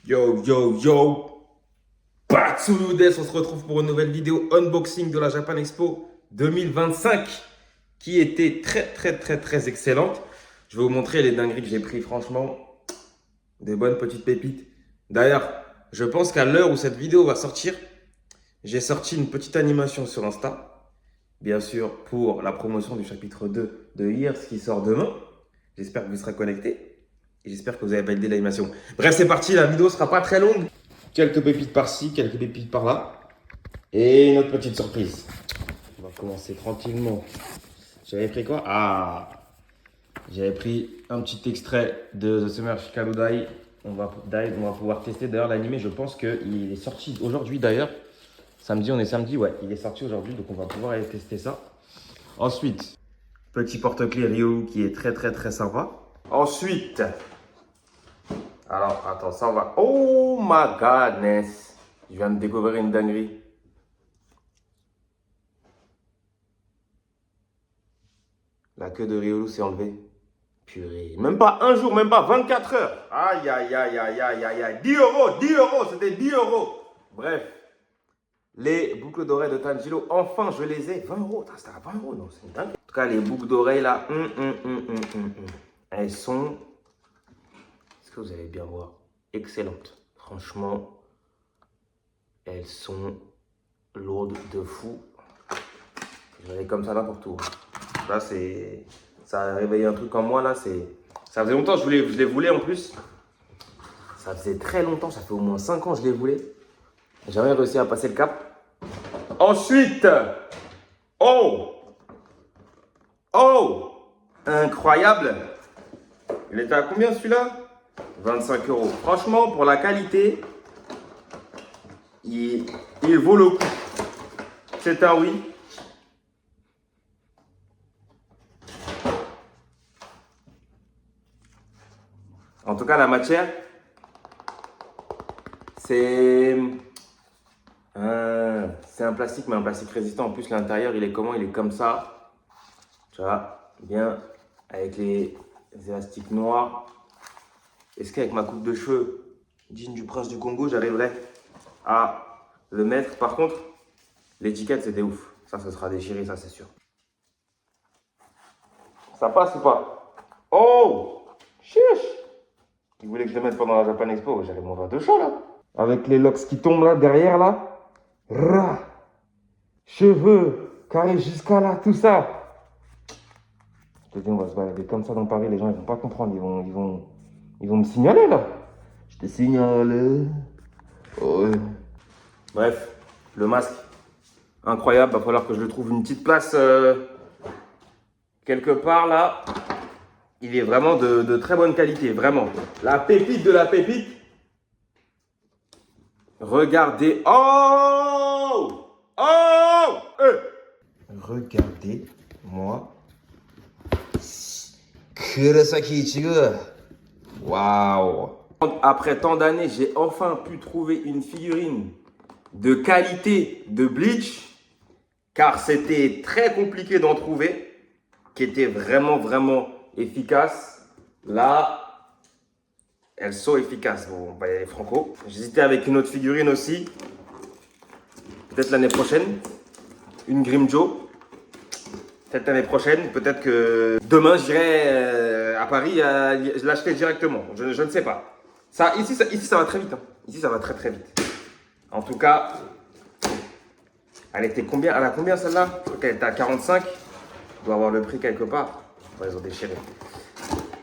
Yo, yo, yo! Batsuludes, on se retrouve pour une nouvelle vidéo unboxing de la Japan Expo 2025 qui était très excellente. Je vais vous montrer les dingueries que j'ai pris, franchement, des bonnes petites pépites. D'ailleurs, je pense qu'à l'heure où cette vidéo va sortir, j'ai sorti une petite animation sur Insta, bien sûr pour la promotion du chapitre 2 de Years qui sort demain. J'espère que vous serez connectés. Et j'espère que vous avez validé l'animation. Bref, c'est parti, la vidéo sera pas très longue. Quelques pépites par-ci, quelques pépites par-là. Et une autre petite surprise. On va commencer tranquillement. J'avais pris quoi? Ah, j'avais pris un petit extrait de The Summer Chicago Die. On va pouvoir tester d'ailleurs l'animé. Je pense qu'il est sorti aujourd'hui d'ailleurs. Samedi, on est samedi, ouais. Il est sorti aujourd'hui, donc on va pouvoir aller tester ça. Ensuite, petit porte-clés Ryu qui est très sympa. Ensuite, alors attends, ça va. Oh my godness. Je viens de découvrir une dinguerie. La queue de Riolu s'est enlevée. Purée. Même pas un jour, même pas 24 heures. Aïe. 10 euros, 10 euros, c'était 10 euros. Bref. Les boucles d'oreilles de Tanjiro, enfin je les ai. 20 euros. C'était à 20 euros, non, c'est dingue. En tout cas, les boucles d'oreilles là, elles sont, est-ce que vous allez bien voir, excellentes. Franchement, elles sont lourdes de fou. Je vais comme ça n'importe où. Là, ça a réveillé un truc en moi. Là, ça faisait longtemps que je les voulais en plus. Ça faisait très longtemps, ça fait au moins 5 ans que je les voulais. J'ai jamais réussi à passer le cap. Ensuite, oh, incroyable. Il était à combien celui-là? 25 euros. Franchement, pour la qualité, il vaut le coup. C'est un oui. En tout cas, la matière, c'est un plastique, mais un plastique résistant. En plus, l'intérieur, il est comment? Il est comme ça. Tu vois, bien, avec les élastiques noirs. Est-ce qu'avec ma coupe de cheveux digne du prince du Congo, j'arriverai à le mettre? Par contre, l'étiquette, c'était ouf. Ça sera déchiré, ça, c'est sûr. Ça passe ou pas? Oh! Chiche! Il voulait que je le mette pendant la Japan Expo. J'avais mon verre de chaud, là. Avec les locks qui tombent, là, derrière, là. Rah! Cheveux, carrés jusqu'à là, tout ça. Je te dis, on va se balader comme ça dans Paris. Les gens, ils vont pas comprendre. Ils vont me signaler, là. Je te signale. Ouais. Bref, le masque, incroyable. Va falloir que je le trouve une petite place quelque part, là. Il est vraiment de très bonne qualité, vraiment. La pépite de la pépite. Regardez. Oh! Regardez-moi. Kurosaki Ichigo. Waouh! Après tant d'années, j'ai enfin pu trouver une figurine de qualité de Bleach, car c'était très compliqué d'en trouver, qui était vraiment efficace. Là, elles sont efficaces. Bon, bah, il y a les Franco. J'hésitais avec une autre figurine aussi. Peut-être l'année prochaine. Une Grimjo. Peut-être l'année prochaine. Peut-être que demain, j'irai à Paris l'acheter directement. Je ne sais pas. Ici, ça va très vite. Hein. Ici, ça va très vite. En tout cas, elle était combien? Elle a combien celle-là? Je crois qu'elle était à 45. Il doit avoir le prix quelque part. Ouais, ils ont déchiré.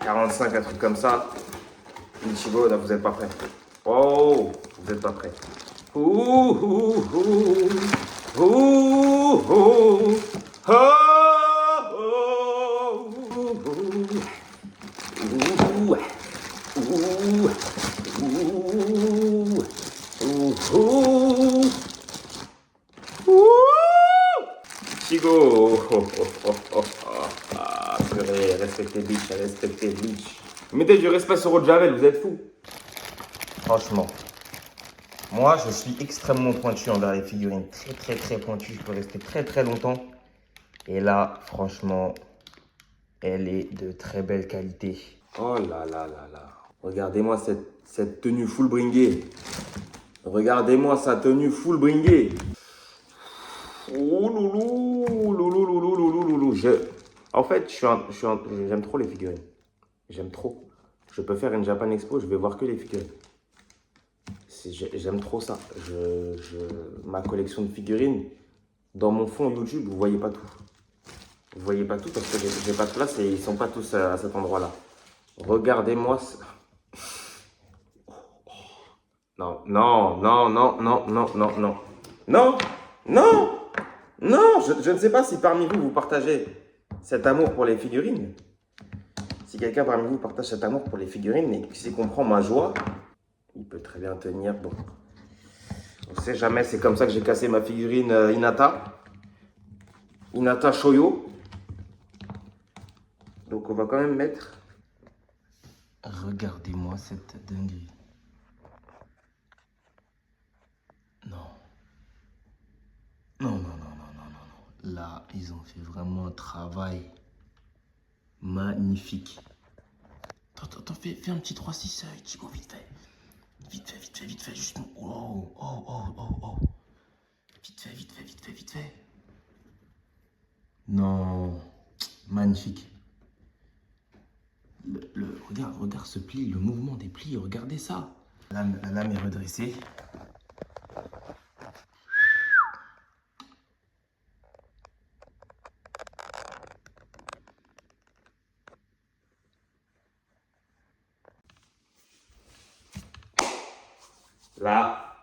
45, un truc comme ça. Ichigo, là, vous n'êtes pas prêts. Oh, vous n'êtes pas prêts. Ichigo. Ah, purée, respectez Bleach. Mettez du respect sur votre Javel, vous êtes fous. Franchement, moi je suis extrêmement pointu envers les figurines. Très pointu, je peux rester très longtemps. Et là, franchement, elle est de très belle qualité. Oh là. Regardez-moi cette tenue full bringée. Regardez-moi sa tenue full bringée. Oh loulou, loulou, loulou, loulou, loulou. En fait, j'aime trop les figurines. J'aime trop. Je peux faire une Japan Expo, je vais voir que les figurines. J'aime trop ça. Ma collection de figurines, dans mon fond YouTube, vous voyez pas tout. Vous voyez pas tout parce que j'ai pas de place et ils sont pas tous à cet endroit-là. Regardez-moi ça. Non, non, non, non, non, non, non, non. Non, non, non. Je ne sais pas si parmi vous, vous partagez cet amour pour les figurines. Si quelqu'un parmi vous partage cet amour pour les figurines et qui comprend ma joie, il peut très bien tenir. Bon, on sait jamais, c'est comme ça que j'ai cassé ma figurine Hinata Shoyo. Donc on va quand même mettre... Regardez-moi cette dinguerie. Non. Non, non, non, non, non, non, non. Là, ils ont fait vraiment un travail magnifique. Attends, fais un petit 3-6, Thibaut, vite fait. Vite fait, juste... Oh, oh, oh, oh, oh. Vite fait. Non, magnifique. Regarde ce pli, le mouvement des plis, regardez ça. La lame est redressée. Là,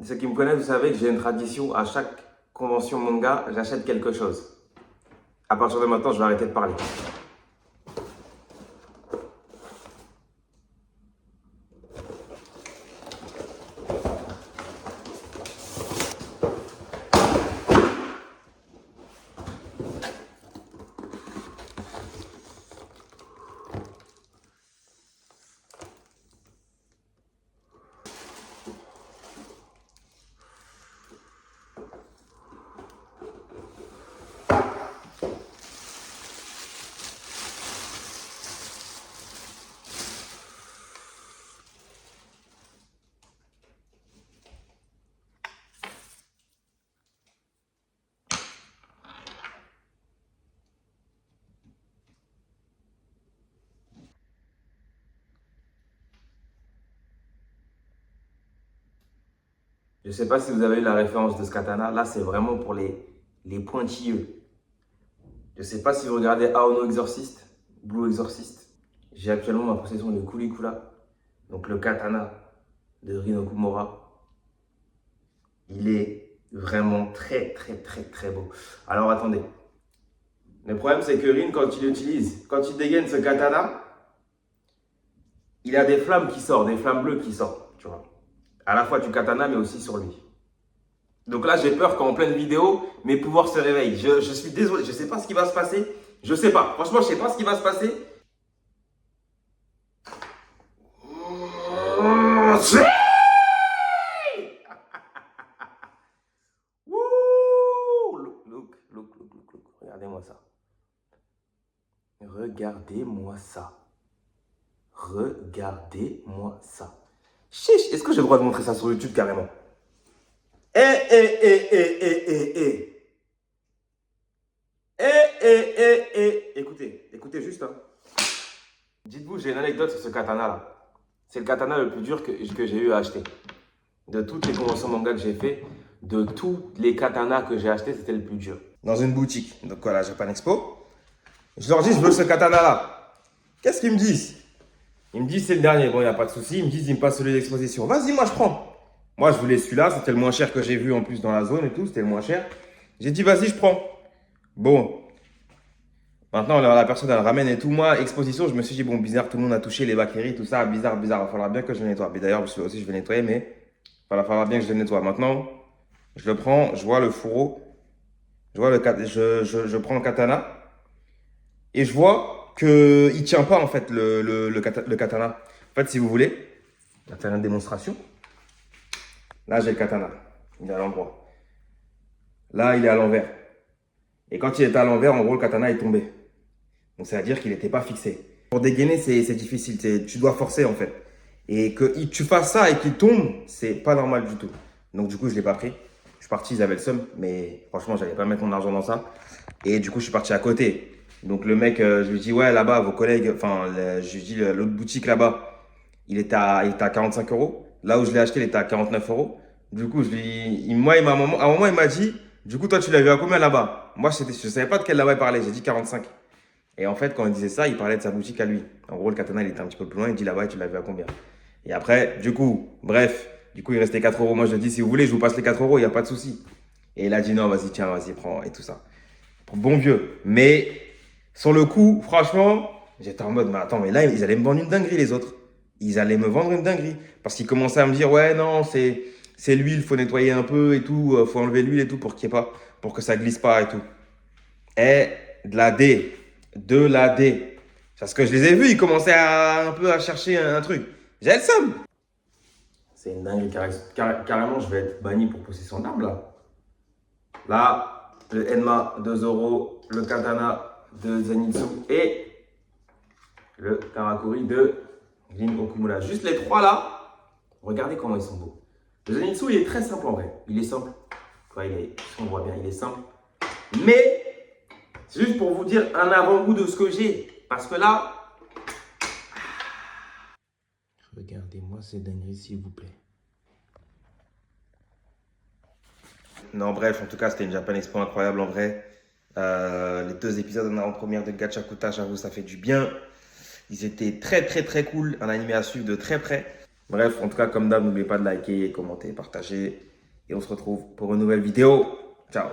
ceux qui me connaissent, vous savez que j'ai une tradition. À chaque convention manga, j'achète quelque chose. À partir de maintenant, je vais arrêter de parler. Je ne sais pas si vous avez eu la référence de ce katana. Là, c'est vraiment pour les pointilleux. Je ne sais pas si vous regardez Aono Exorcist, Blue Exorcist. J'ai actuellement ma possession de Kulikula. Donc le katana de Rin Okumura. Il est vraiment très beau. Alors attendez. Le problème, c'est que Rin, quand il dégaine ce katana, il a des flammes qui sortent, des flammes bleues qui sortent, tu vois. À la fois du katana, mais aussi sur lui. Donc là, j'ai peur qu'en pleine vidéo, mes pouvoirs se réveillent. Je suis désolé, je ne sais pas ce qui va se passer. Je sais pas. Franchement, je ne sais pas ce qui va se passer. Look. Regardez-moi ça. Regardez-moi ça. Regardez-moi ça. Chiche, est-ce que j'ai le droit de montrer ça sur YouTube carrément? Écoutez juste. Hein. Dites-vous, j'ai une anecdote sur ce katana-là. C'est le katana le plus dur que j'ai eu à acheter. De toutes les conventions manga que j'ai fait, de tous les katanas que j'ai achetés, c'était le plus dur. Dans une boutique, donc voilà, Japan Expo. Je leur dis, je veux ce katana-là. Qu'est-ce qu'ils me disent? Ils me disent, c'est le dernier. Bon, il n'y a pas de souci. Ils me disent, ils me passent celui d'exposition. Vas-y, moi, je prends. Moi, je voulais celui-là. C'était le moins cher que j'ai vu en plus dans la zone et tout. C'était le moins cher. J'ai dit, vas-y, je prends. Bon. Maintenant, la personne, elle ramène et tout. Moi, exposition, je me suis dit, bon, bizarre, tout le monde a touché les bactéries, tout ça. Bizarre. Il va falloir bien que je le nettoie. Mais d'ailleurs, aussi, je vais nettoyer, mais il va falloir bien que je le nettoie. Maintenant, je le prends. Je vois le fourreau. Je prends le katana. Et je vois qu'il ne tient pas, en fait, le katana. En fait, si vous voulez, on va faire une démonstration. Là, j'ai le katana. Il est à l'endroit. Là, il est à l'envers. Et quand il était à l'envers, en gros, le katana est tombé. Donc, ça veut dire qu'il n'était pas fixé. Pour dégainer, c'est difficile. Tu dois forcer en fait. Et que tu fasses ça et qu'il tombe, c'est pas normal du tout. Donc du coup, je l'ai pas pris. Je suis parti, ils avaient le seum, mais franchement, j'allais pas mettre mon argent dans ça. Et du coup, je suis parti à côté. Donc le mec, je lui dis, ouais, là-bas, vos collègues, enfin, je lui dis, l'autre boutique là-bas, il était à 45 euros. Là où je l'ai acheté, il était à 49 euros. Du coup, moi, à un moment, il m'a dit, du coup, toi, tu l'as vu à combien là-bas? Moi, je savais pas de quel là-bas il parlait. J'ai dit 45. Et en fait, quand il disait ça, il parlait de sa boutique à lui. En gros, le katana, il était un petit peu plus loin. Il dit là-bas, tu l'as vu à combien? Et après, du coup, bref, du coup, il restait 4 euros. Moi, je lui ai dit, si vous voulez, je vous passe les 4 euros, il n'y a pas de souci. Et il a dit, non, vas-y, tiens, vas-y, prends, et tout ça. Bon vieux. Mais sur le coup, franchement, j'étais en mode, mais attends, mais là, ils allaient me vendre une dinguerie, les autres. Ils allaient me vendre une dinguerie. Parce qu'ils commençaient à me dire, ouais, non, c'est l'huile, il faut nettoyer un peu et tout, faut enlever l'huile et tout pour qu'il y ait pas, pour que ça glisse pas et tout. Et de la D. De la D. Parce que je les ai vus, ils commençaient un peu à chercher un truc. J'ai le seum. C'est une dinguerie. Carrément, je vais être banni pour possession d'armes là. Là, le Enma 2 euros, le katana de Zenitsu et le Karakuri de Lin Okumura. Juste les trois là, regardez comment ils sont beaux. Le Zenitsu, il est très simple en vrai. Il est simple. Quoi, on voit bien, il est simple. Mais c'est juste pour vous dire un avant-goût de ce que j'ai. Parce que là, regardez-moi ces dingueries, s'il vous plaît. Non, bref, en tout cas, c'était une Japan Expo incroyable en vrai. Les 2 épisodes en avant-première de Gachakuta, j'avoue, ça fait du bien. Ils étaient très, très, très cool. Un animé à suivre de très près. Bref, en tout cas, comme d'hab, n'oubliez pas de liker, commenter, partager. Et on se retrouve pour une nouvelle vidéo. Ciao!